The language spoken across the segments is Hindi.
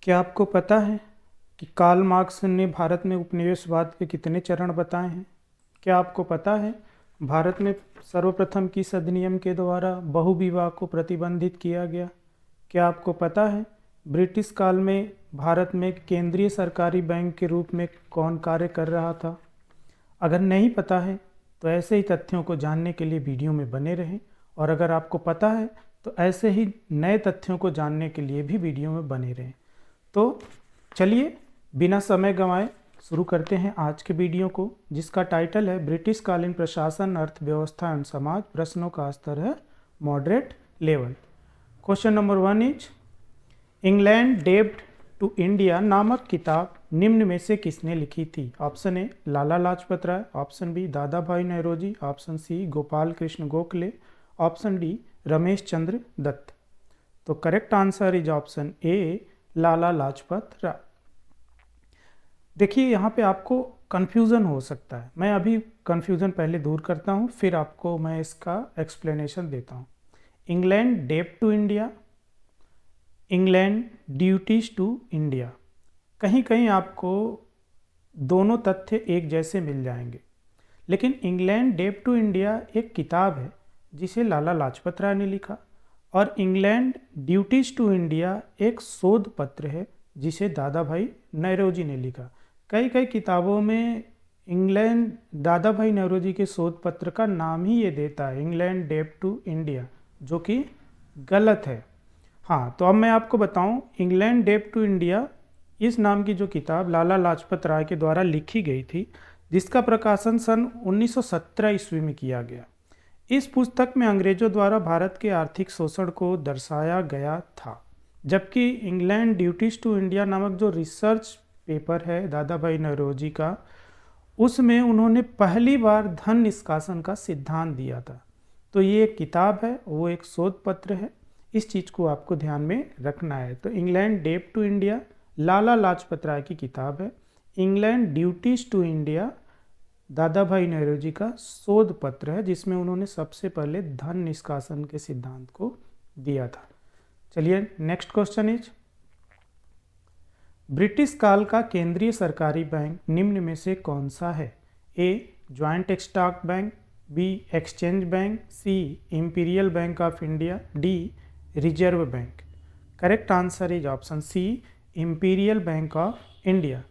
क्या आपको पता है कि कार्ल मार्क्स ने भारत में उपनिवेशवाद के कितने चरण बताए हैं? क्या आपको पता है भारत में सर्वप्रथम किस अधिनियम के द्वारा बहुविवाह को प्रतिबंधित किया गया? क्या आपको पता है ब्रिटिश काल में भारत में केंद्रीय सरकारी बैंक के रूप में कौन कार्य कर रहा था? अगर नहीं पता है तो ऐसे ही तथ्यों को जानने के लिए वीडियो में बने रहें, और अगर आपको पता है तो ऐसे ही नए तथ्यों को जानने के लिए भी वीडियो में बने रहें। तो चलिए बिना समय गंवाए शुरू करते हैं आज के वीडियो को, जिसका टाइटल है ब्रिटिश कालीन प्रशासन, अर्थव्यवस्था एवं समाज। प्रश्नों का स्तर है moderate level. Question number 1 is England डेब्ट टू इंडिया नामक किताब निम्न में से किसने लिखी थी? Option A Lala Lajpat Rai, option B Dadabhai Naoroji, option C Gopal Krishna Gokhale, option D Ramesh Chandra Dutt. तो correct answer is option A Lala Lajpat Rai. देखिए यहाँ पे आपको कन्फ्यूज़न हो सकता है, मैं अभी कन्फ्यूज़न पहले दूर करता हूँ, फिर आपको मैं इसका एक्सप्लेनेशन देता हूँ। इंग्लैंड डेब्ट to India, England duties to India, कहीं कहीं आपको दोनों तथ्य एक जैसे मिल जाएंगे, लेकिन इंग्लैंड डेब्ट टू इंडिया एक किताब है जिसे लाला लाजपत राय ने लिखा, और इंग्लैंड ड्यूटीज टू इंडिया एक शोध पत्र है जिसे दादा भाई नौरोजी ने लिखा। कई कई किताबों में इंग्लैंड दादा भाई नौरोजी के शोध पत्र का नाम ही ये देता है इंग्लैंड डेब्ट टू इंडिया, जो कि गलत है। हाँ, तो अब मैं आपको बताऊं, इंग्लैंड डेब्ट टू इंडिया इस नाम की जो किताब लाला लाजपत राय के द्वारा लिखी गई थी, जिसका प्रकाशन सन 1917 ईस्वी में किया गया। इस पुस्तक में अंग्रेजों द्वारा भारत के आर्थिक शोषण को दर्शाया गया था, जबकि इंग्लैंड ड्यूटीज टू इंडिया नामक जो रिसर्च पेपर है दादा भाई नौरोजी का, उसमें उन्होंने पहली बार धन निष्कासन का सिद्धांत दिया था। तो ये एक किताब है, वो एक शोध पत्र है, इस चीज़ को आपको ध्यान में रखना है। तो इंग्लैंड डेब्ट टू इंडिया लाला लाजपत राय की किताब है, इंग्लैंड ड्यूटीज टू इंडिया दादा भाई नौरोजी का शोध पत्र है, जिसमें उन्होंने सबसे पहले धन निष्कासन के सिद्धांत को दिया था। चलिए नेक्स्ट क्वेश्चन इज ब्रिटिश काल का केंद्रीय सरकारी बैंक निम्न में से कौन सा है? A joint stock bank, B exchange bank, C Imperial Bank of India, D Reserve Bank. Correct answer is option C Imperial Bank of India.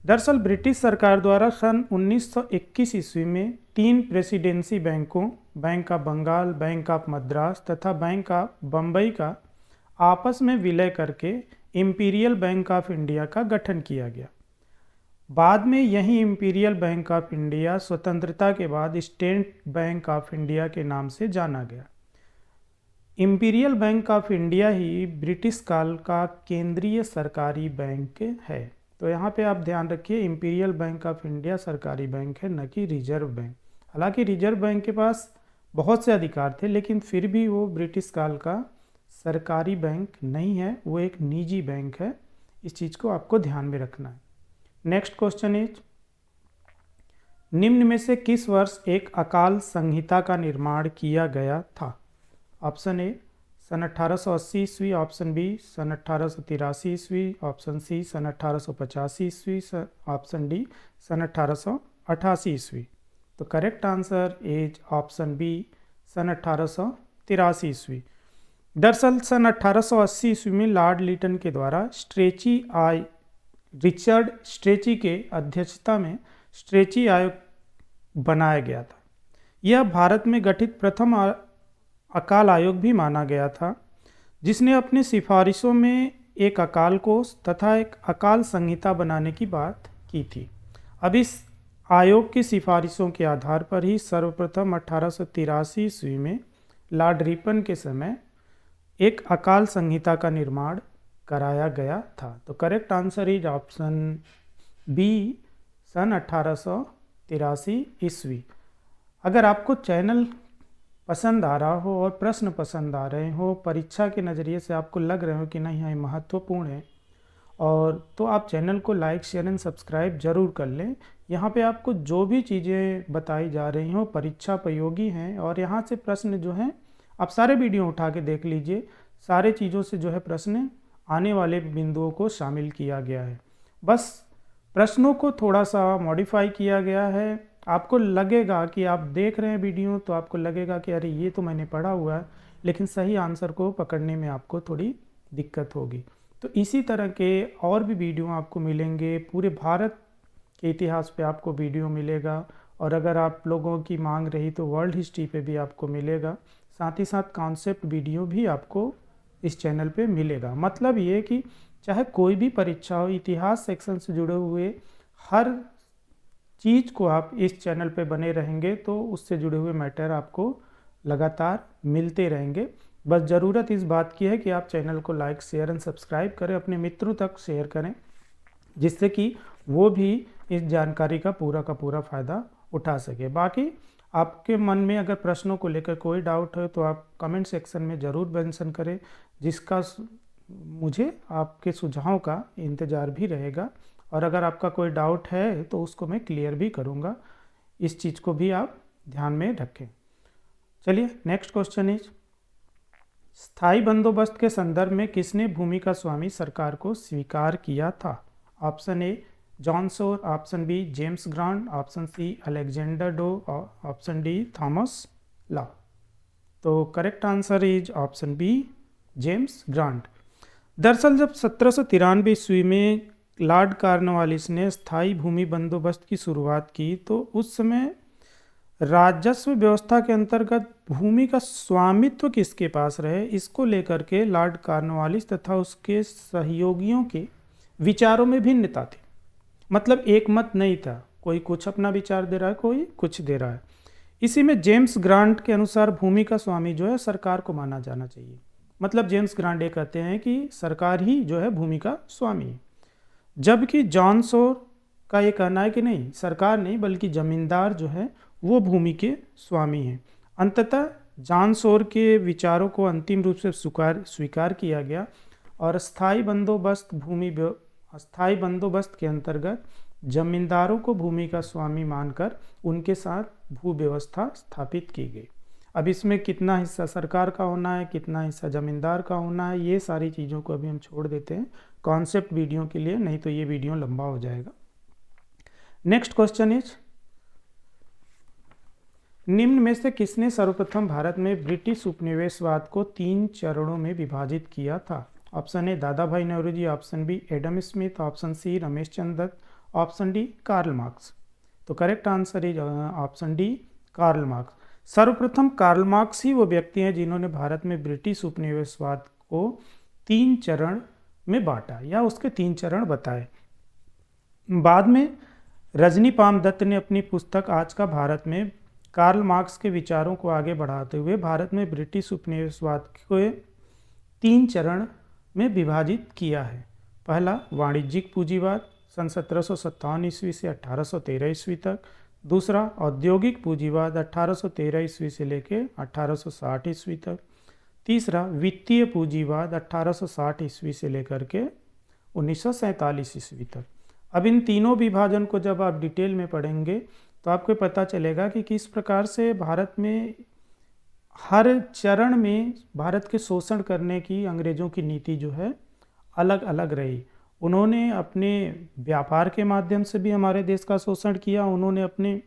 दरअसल ब्रिटिश सरकार द्वारा सन 1921 ईस्वी में 3 प्रेसिडेंसी बैंकों, Bank of Bengal, Bank of Madras तथा बैंक ऑफ बम्बई का आपस में विलय करके इंपीरियल बैंक ऑफ इंडिया का गठन किया गया। बाद में यही इंपीरियल बैंक ऑफ इंडिया स्वतंत्रता के बाद स्टेट बैंक ऑफ इंडिया के नाम से जाना गया। Imperial Bank of India he British काल का केंद्रीय सरकारी बैंक है। तो यहाँ पे आप ध्यान रखिए, इंपीरियल बैंक ऑफ इंडिया सरकारी बैंक है, न कि रिजर्व बैंक। हालांकि रिजर्व बैंक के पास बहुत से अधिकार थे, लेकिन फिर भी वो ब्रिटिश काल का सरकारी बैंक नहीं है, वो एक निजी बैंक है। इस चीज़ को आपको ध्यान में रखना है। नेक्स्ट क्वेश्चन इज निम्न में से किस वर्ष एक अकाल संहिता का निर्माण किया गया था? ऑप्शन ए सन 1880 ईस्वी, ऑप्शन बी सन 1883 ईस्वी, ऑप्शन सी सन 1885 ईस्वी, ऑप्शन डी सन 1888 ईस्वी। तो correct answer is option B सन 1883 ईस्वी। दरअसल सन 1880 ईस्वी में लॉर्ड लिटन के द्वारा रिचर्ड स्ट्रेची के अध्यक्षता में स्ट्रेची आयोग बनाया गया था। यह भारत में गठित प्रथम अकाल आयोग भी माना गया था, जिसने अपनी सिफारिशों में एक अकाल कोष तथा एक अकाल संहिता बनाने की बात की थी। अब इस आयोग की सिफारिशों के आधार पर ही सर्वप्रथम 1883 ईस्वी में लॉर्ड रिपन के समय एक अकाल संहिता का निर्माण कराया गया था। तो correct answer is option B सन 1883 ईस्वी। अगर आपको चैनल पसंद आ रहा हो और प्रश्न पसंद आ रहे हो, परीक्षा के नज़रिए से आपको लग रहे हो कि नहीं ये महत्वपूर्ण है, और तो आप चैनल को लाइक शेयर एंड सब्सक्राइब जरूर कर लें। यहाँ पे आपको जो भी चीज़ें बताई जा रही हो परीक्षा उपयोगी हैं, और यहाँ से प्रश्न जो हैं आप सारे वीडियो उठा के देख लीजिए, सारे चीज़ों से जो है प्रश्न आने वाले बिंदुओं को शामिल किया गया है। बस प्रश्नों को थोड़ा सा मॉडिफाई किया गया है। आपको लगेगा कि आप देख रहे हैं वीडियो तो आपको लगेगा कि अरे ये तो मैंने पढ़ा हुआ है, लेकिन सही आंसर को पकड़ने में आपको थोड़ी दिक्कत होगी। तो इसी तरह के और भी वीडियो आपको मिलेंगे, पूरे भारत के इतिहास पे आपको वीडियो मिलेगा, और अगर आप लोगों की मांग रही तो वर्ल्ड हिस्ट्री पे भी आपको मिलेगा। साथ ही साथ कॉन्सेप्ट वीडियो भी आपको इस चैनल पे मिलेगा। मतलब ये कि चाहे कोई भी परीक्षा हो, इतिहास सेक्शन से जुड़े हुए हर चीज़ को आप इस चैनल पे बने रहेंगे तो उससे जुड़े हुए मैटर आपको लगातार मिलते रहेंगे। बस ज़रूरत इस बात की है कि आप चैनल को लाइक, शेयर एंड सब्सक्राइब करें, अपने मित्रों तक शेयर करें, जिससे कि वो भी इस जानकारी का पूरा फ़ायदा उठा सके। बाकी आपके मन में अगर प्रश्नों को लेकर कोई डाउट है तो आप कमेंट सेक्शन में ज़रूर मेंशन करें, जिसका मुझे आपके सुझाव का इंतज़ार भी रहेगा। और अगर आपका कोई डाउट है तो उसको मैं क्लियर भी करूँगा। इस चीज़ को भी आप ध्यान में रखें। चलिए नेक्स्ट क्वेश्चन इज, स्थायी बंदोबस्त के संदर्भ में किसने भूमि का स्वामी सरकार को स्वीकार किया था? Option A John Shore, option B James Grant, option C Alexander Dow, option D Thomas Law. तो correct answer is option B James Grant. दरअसल जब 1793 ईस्वी में लॉर्ड कॉर्नवालिस ने स्थायी भूमि बंदोबस्त की शुरुआत की तो उस समय राजस्व व्यवस्था के अंतर्गत भूमि का स्वामित्व किसके पास रहे, इसको लेकर के लॉर्ड कॉर्नवालिस तथा उसके सहयोगियों के विचारों में भिन्नता थी। मतलब एक मत नहीं था, कोई कुछ अपना विचार दे रहा है, कोई कुछ दे रहा है। इसी में जेम्स ग्रांट के अनुसार भूमि का स्वामी जो है सरकार को माना जाना चाहिए। मतलब जेम्स ग्रांट ये कहते हैं कि सरकार ही जो है भूमि का स्वामी है, जबकि जॉन सोर का ये कहना है कि नहीं, सरकार नहीं बल्कि जमींदार जो है वो भूमि के स्वामी हैं। अंततः जॉन सोर के विचारों को अंतिम रूप से स्वीकार किया गया और स्थायी बंदोबस्त के अंतर्गत जमींदारों को भूमि का स्वामी मानकर उनके साथ भू व्यवस्था स्थापित की गई। अब इसमें कितना हिस्सा सरकार का होना है, कितना हिस्सा जमींदार का होना है, ये सारी चीज़ों को अभी हम छोड़ देते हैं कॉन्सेप्ट वीडियो के लिए, नहीं तो ये वीडियो लंबा हो जाएगा। नेक्स्ट क्वेश्चन इज, निम्न में से किसने सर्वप्रथम भारत में ब्रिटिश उपनिवेशवाद को 3 चरणों में विभाजित किया था? Option A Dadabhai Naoroji, option B Adam Smith, option C Ramesh Chandra Dutt, option D Karl Marx. तो correct answer is option D Karl Marx. सर्वप्रथम कार्ल मार्क्स ही वो व्यक्ति हैं जिन्होंने भारत में ब्रिटिश उपनिवेशवाद को 3 चरण में बांटा या उसके 3 चरण बताए। बाद में रजनी पाम दत्त ने अपनी पुस्तक आज का भारत में कार्ल मार्क्स के विचारों को आगे बढ़ाते हुए भारत में ब्रिटिश उपनिवेशवाद को 3 चरण में विभाजित किया है। पहला वाणिज्यिक पूंजीवाद सन 1757 ईस्वी से 1813 ईस्वी तक। दूसरा औद्योगिक पूंजीवाद 1813 ईस्वी से लेकर 1860 ईस्वी तक। तीसरा वित्तीय पूंजीवाद 1860 ईस्वी से लेकर के 1947 ईस्वी तक। अब इन तीनों विभाजन को जब आप डिटेल में पढ़ेंगे तो आपको पता चलेगा कि किस प्रकार से भारत में हर चरण में भारत के शोषण करने की अंग्रेज़ों की नीति जो है अलग अलग रही। उन्होंने अपने व्यापार के माध्यम से भी हमारे देश का शोषण किया, उन्होंने अपने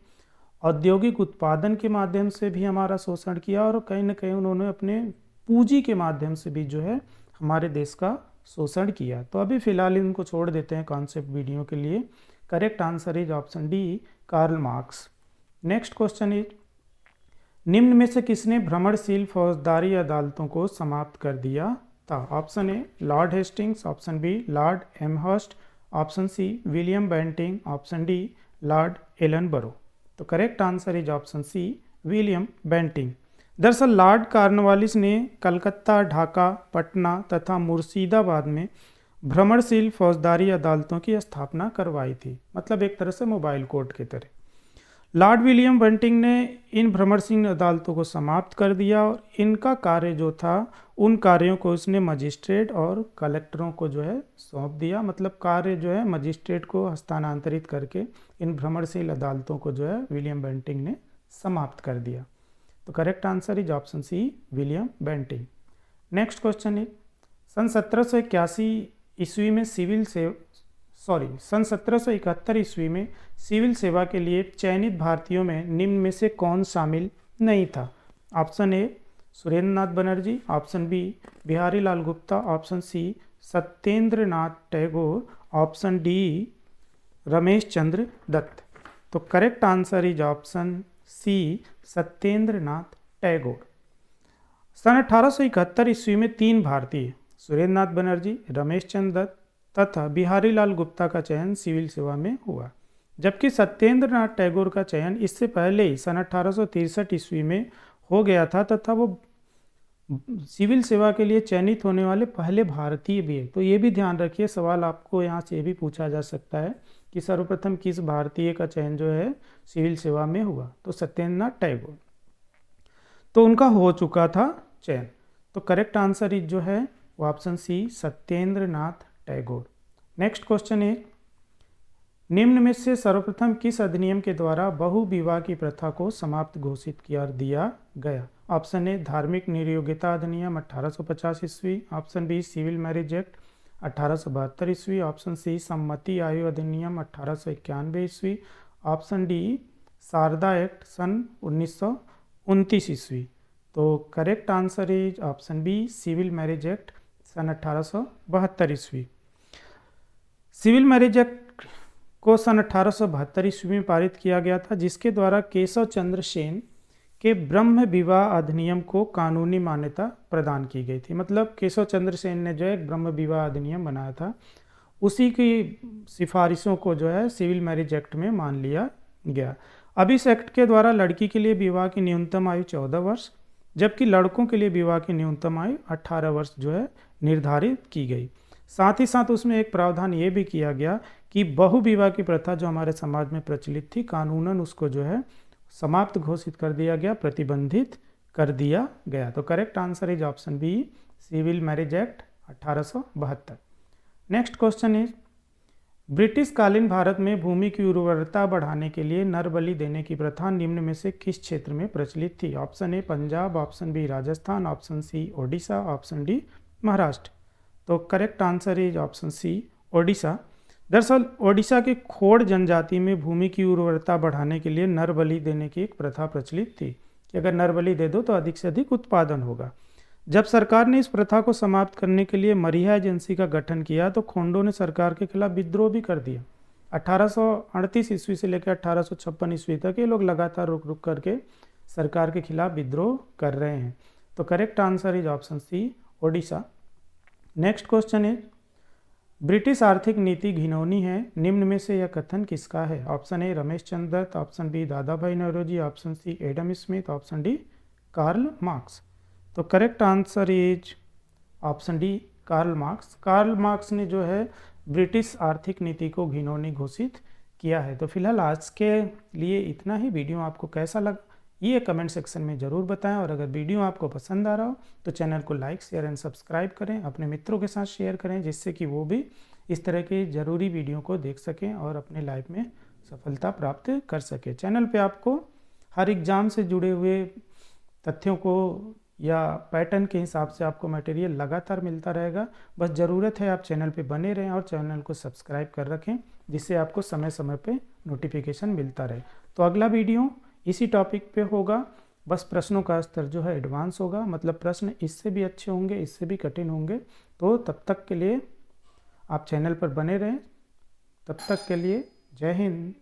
औद्योगिक उत्पादन के माध्यम से भी हमारा शोषण किया, और कहीं ना कहीं उन्होंने अपने पूंजी के माध्यम से भी जो है हमारे देश का शोषण किया। तो अभी फ़िलहाल इनको छोड़ देते हैं कॉन्सेप्ट वीडियो के लिए। Correct answer is option D Karl Marx. Next question is, निम्न में से किसने भ्रमणशील फौजदारी अदालतों को समाप्त कर दिया था? Option A Lord Hastings, option B Lord Amherst, option C William Bentinck, option D Lord Ellenborough. तो correct answer is option C William Bentinck. दरअसल लॉर्ड कॉर्नवालिस ने कलकत्ता, ढाका, पटना तथा मुर्शिदाबाद में भ्रमणशील फौजदारी अदालतों की स्थापना करवाई थी, मतलब एक तरह से मोबाइल कोर्ट की तरह। लॉर्ड विलियम बेंटिंग ने इन भ्रमणशील अदालतों को समाप्त कर दिया और इनका कार्य जो था उन कार्यों को उसने मजिस्ट्रेट और कलेक्टरों को जो है सौंप दिया। मतलब कार्य जो है मजिस्ट्रेट को हस्तांतरित करके इन भ्रमणशील अदालतों को जो है विलियम बेंटिंग ने समाप्त कर दिया। तो correct answer is option C William Bentinck. Next question is, सन 1781 ईस्वी में सन 1771 ईस्वी में सिविल सेवा के लिए चयनित भारतीयों में निम्न में से कौन शामिल नहीं था? Option A Surendranath Banerjee, option B Behari Lal Gupta, option C Satyendranath Tagore, option D Ramesh Chandra Dutt. तो correct answer is option C Satyendranath Tagore. सन 1871 ईस्वी में 3 भारतीय सुरेंद्र नाथ बनर्जी, रमेश चंद्र दत्त तथा बिहारी लाल गुप्ता का चयन सिविल सेवा में हुआ, जबकि सत्येंद्र नाथ टैगोर का चयन इससे पहले ही सन 1863 ईस्वी में हो गया था तथा वो सिविल सेवा के लिए चयनित होने वाले पहले भारतीय भी है। तो ये भी ध्यान रखिए, सवाल आपको यहाँ से भी पूछा जा सकता है कि सर्वप्रथम किस भारतीय का चयन जो है सिविल सेवा में हुआ? तो सत्येंद्र नाथ टैगोर। तो उनका हो चुका था चयन। तो करेक्ट आंसर इज जो है वो option C Satyendranath Tagore. Next question है, निम्न में से सर्वप्रथम किस अधिनियम के द्वारा बहु विवाह की प्रथा को समाप्त घोषित किया दिया गया? ऑप्शन ए धार्मिक नियोग्यता अधिनियम 1850 ईस्वी, option B civil marriage act 1872 ईस्वी, ऑप्शन सी सम्मति आयु अधिनियम 1891 ईस्वी, ऑप्शन डी शारदा एक्ट सन 1929 ईस्वी। तो correct answer is option B civil marriage Act सन 1872 ईस्वी। सिविल मैरिज एक्ट को सन 1872 ईस्वी में पारित किया गया था, जिसके द्वारा केशव चंद्र सेन के ब्रह्म विवाह अधिनियम को कानूनी मान्यता प्रदान की गई थी। मतलब केशव चंद्र सेन ने जो है ब्रह्म विवाह अधिनियम बनाया था, उसी की सिफारिशों को जो है सिविल मैरिज एक्ट में मान लिया गया। अब इस एक्ट के द्वारा लड़की के लिए विवाह की न्यूनतम आयु 14 वर्ष, जबकि लड़कों के लिए विवाह की न्यूनतम आयु 18 वर्ष जो है निर्धारित की गई। साथ ही साथ उसमें एक प्रावधान ये भी किया गया कि बहु विवाह की प्रथा जो हमारे समाज में प्रचलित थी, कानूनन उसको जो है समाप्त घोषित कर दिया गया, प्रतिबंधित कर दिया गया। तो correct answer is option B civil marriage act 1872। Next question is, British कालीन भारत में भूमि की उर्वरता बढ़ाने के लिए नर बलि देने की प्रथा निम्न में से किस क्षेत्र में प्रचलित थी? Option A Punjab, option B Rajasthan, option C Odisha, option D Maharashtra. तो correct answer is option C Odisha. दरअसल ओडिशा की खोड़ जनजाति में भूमि की उर्वरता बढ़ाने के लिए नर बलि देने की एक प्रथा प्रचलित थी कि अगर नर बलि दे दो तो अधिक से अधिक उत्पादन होगा। जब सरकार ने इस प्रथा को समाप्त करने के लिए मरिया एजेंसी का गठन किया तो खोंडों ने सरकार के खिलाफ विद्रोह भी कर दिया। 1838 ईस्वी से लेकर 1856 ईस्वी तक ये लोग लगातार रुक रुक करके सरकार के खिलाफ विद्रोह कर रहे हैं। तो correct answer is option C Odisha. Next question is, British आर्थिक नीति घिनौनी है, निम्न में से यह कथन किसका है? Option A Ramesh Chandra Dutt, option B Dadabhai Naoroji, option C Adam Smith, option D Karl Marx. तो correct answer is option D Karl Marx. Karl Marx ने जो है ब्रिटिश आर्थिक नीति को घिनौनी घोषित किया है। तो फिलहाल आज के लिए इतना ही। वीडियो आपको कैसा लगा ये कमेंट सेक्शन में ज़रूर बताएं, और अगर वीडियो आपको पसंद आ रहा हो तो चैनल को लाइक शेयर एंड सब्सक्राइब करें, अपने मित्रों के साथ शेयर करें, जिससे कि वो भी इस तरह के ज़रूरी वीडियो को देख सकें और अपने लाइफ में सफलता प्राप्त कर सकें। चैनल पे आपको हर एग्ज़ाम से जुड़े हुए तथ्यों को या पैटर्न के हिसाब से आपको मटेरियल लगातार मिलता रहेगा। बस ज़रूरत है आप चैनल पे बने रहें और चैनल को सब्सक्राइब कर रखें, जिससे आपको समय समय पे नोटिफिकेशन मिलता रहे। तो अगला वीडियो इसी टॉपिक पे होगा, बस प्रश्नों का स्तर जो है एडवांस होगा, मतलब प्रश्न इससे भी अच्छे होंगे, इससे भी कठिन होंगे। तो तब तक के लिए आप चैनल पर बने रहें। तब तक के लिए जय हिंद।